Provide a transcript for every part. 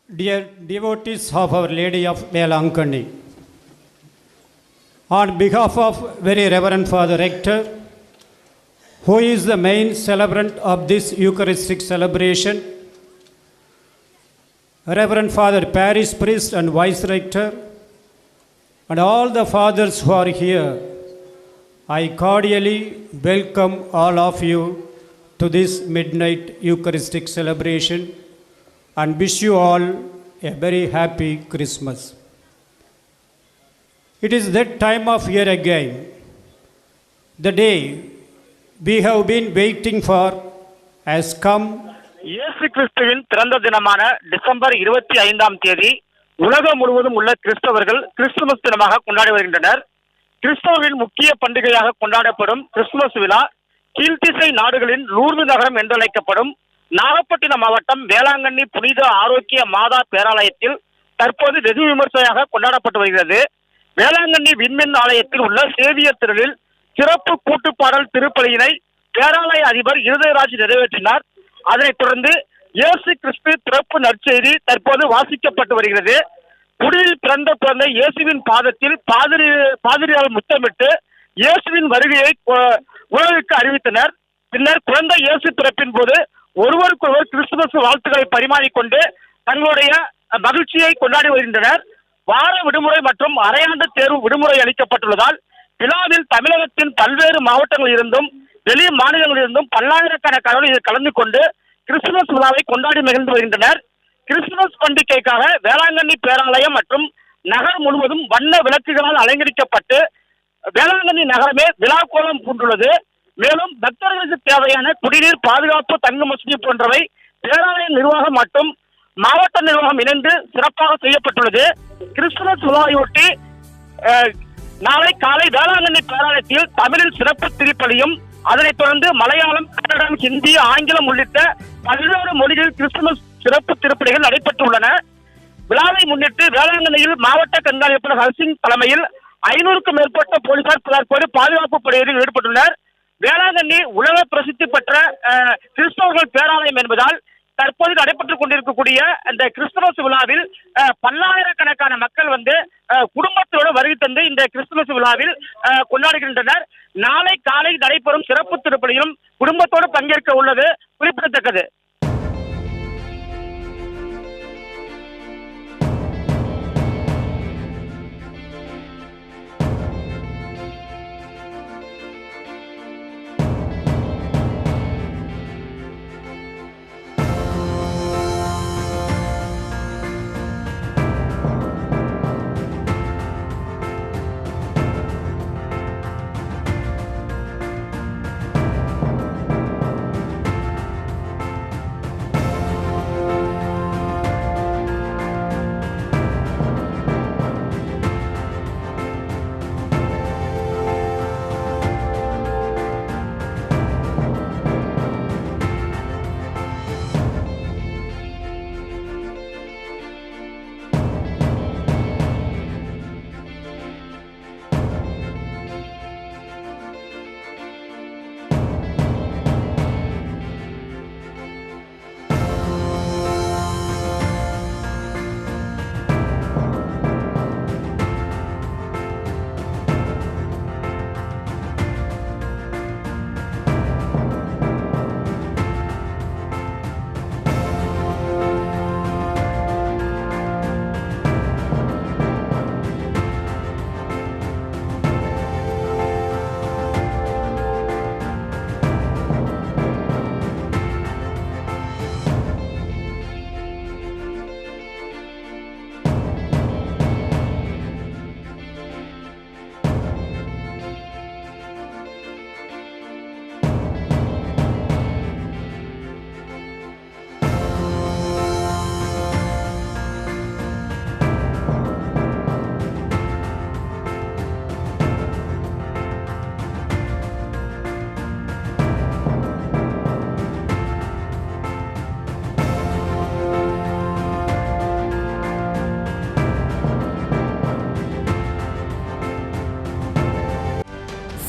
Dear devotees of Our Lady of Velankani, on behalf of Very Reverend Father Rector, who is the main celebrant of this Eucharistic celebration, Reverend Father Parish Priest and Vice Rector, and all the fathers who are here, I cordially welcome all of you to this midnight Eucharistic celebration and wish you all a very happy Christmas. It is that time of year again, the day we have been waiting for has come. இயேசு கிறிஸ்துவின் பிறந்த தினமான December 25ஆம் தேதி உலகம் முழுவதும் உள்ள கிறிஸ்தவர்கள் Christmas தினமாக கொண்டாடி வருகின்றனர். கிறிஸ்தவர்களின் முக்கிய பண்டிகையாக கொண்டாடப்படும் கிறிஸ்துமஸ் விழா கீழ்த்திசை நாடுகளின் லூர்து நகரம் என்றழைக்கப்படும் நாகப்பட்டினம் மாவட்டம் வேளாங்கண்ணி புனித ஆரோக்கிய மாதா பேராலயத்தில் தற்போது வெகு விமர்சையாக கொண்டாடப்பட்டு வருகிறது. வேளாங்கண்ணி விண்மின் ஆலயத்தில் உள்ள சேவியர் திரளில் சிறப்பு கூட்டுப்பாடல் திருப்பலியினை பேராலய அதிபர் இருதயராஜ் நிறைவேற்றினார். அதனைத் தொடர்ந்து இயேசு கிறிஸ்து பிறப்பு நற்செய்தி தற்போது வாசிக்கப்பட்டு வருகிறது. குடியில் பிறந்த குழந்தை இயேசுவின் பாதத்தில் பாதிரியால் முத்தமிட்டு இயேசுவின் வருகையை உலகிற்கு அறிவித்தனர். பின்னர் குழந்தை இயேசு பிறப்பின் போது ஒருவருக்கொருவர் கிறிஸ்துமஸ் வாழ்த்துக்களை பரிமாறிக்கொண்டு தங்களுடைய மகிழ்ச்சியை கொண்டாடி வருகின்றனர். வார விடுமுறை மற்றும் அரையாண்டு தேர்வு விடுமுறை அளிக்கப்பட்டுள்ளதால் விழாவில் தமிழகத்தின் பல்வேறு மாவட்டங்களில் இருந்தும் வெளி மாநிலங்களில் இருந்தும் பல்லாயிரக்கணக்கானவர்கள் இதில் கலந்து கொண்டு கிறிஸ்துமஸ் விழாவை கொண்டாடி மகிழ்ந்து வருகின்றனர். கிறிஸ்துமஸ் பண்டிகைக்காக வேளாங்கண்ணி பேராலயம் மற்றும் நகர் முழுவதும் வண்ண விளக்குகளால் அலங்கரிக்கப்பட்டு வேளாங்கண்ணி நகரமே விழா கோலம் பூண்டுள்ளது. மேலும் பக்தர்களுக்கு தேவையான குடிநீர், பாதுகாப்பு, தங்கும் வசதி போன்றவை பேராலய நிர்வாகம் மற்றும் மாவட்ட நிர்வாகம் இணைந்து சிறப்பாக செய்யப்பட்டுள்ளது. கிறிஸ்துமஸ் விழாவையொட்டி நாளை காலை வேளாங்கண்ணி பேராலயத்தில் தமிழில் சிறப்பு திருப்பலியும் அதனைத் தொடர்ந்து மலையாளம், கன்னடம், ஹிந்தி, ஆங்கிலம் உள்ளிட்ட பல்வேறு மொழிகளில் கிறிஸ்துமஸ் சிறப்பு திருப்பலிகள் நடைபெற்றுள்ளன. விழாவை முன்னிட்டு வேளாங்கண்ணியில் மாவட்ட கண்காணிப்பாளர் ஹர்சிங் தலைமையில் 500க்கும் மேற்பட்ட போலீசார் தற்போது பாதுகாப்பு படையில் ஈடுபட்டுள்ளனர். வேளாங்கண்ணி உலக பிரசித்தி பெற்ற கிறிஸ்தவர்கள் பேராலயம் என்பதால் தற்போது நடைபெற்றுக் கொண்டிருக்கக்கூடிய இந்த கிறிஸ்துமஸ் விழாவில் பல்லாயிரக்கணக்கான மக்கள் குடும்பத்தோடு வருகை தந்து இந்த கிறிஸ்துமஸ் விழாவில் கொண்டாடுகின்றனர். நாளை காலை நடைபெறும் சிறப்பு திருப்பலியிலும் குடும்பத்தோடு பங்கேற்க உள்ளது குறிப்பிடத்தக்கது.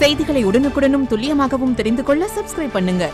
செய்திகளை உடனுக்குடனும் துல்லியமாகவும் தெரிந்து கொள்ள சப்ஸ்கிரைப் பண்ணுங்க.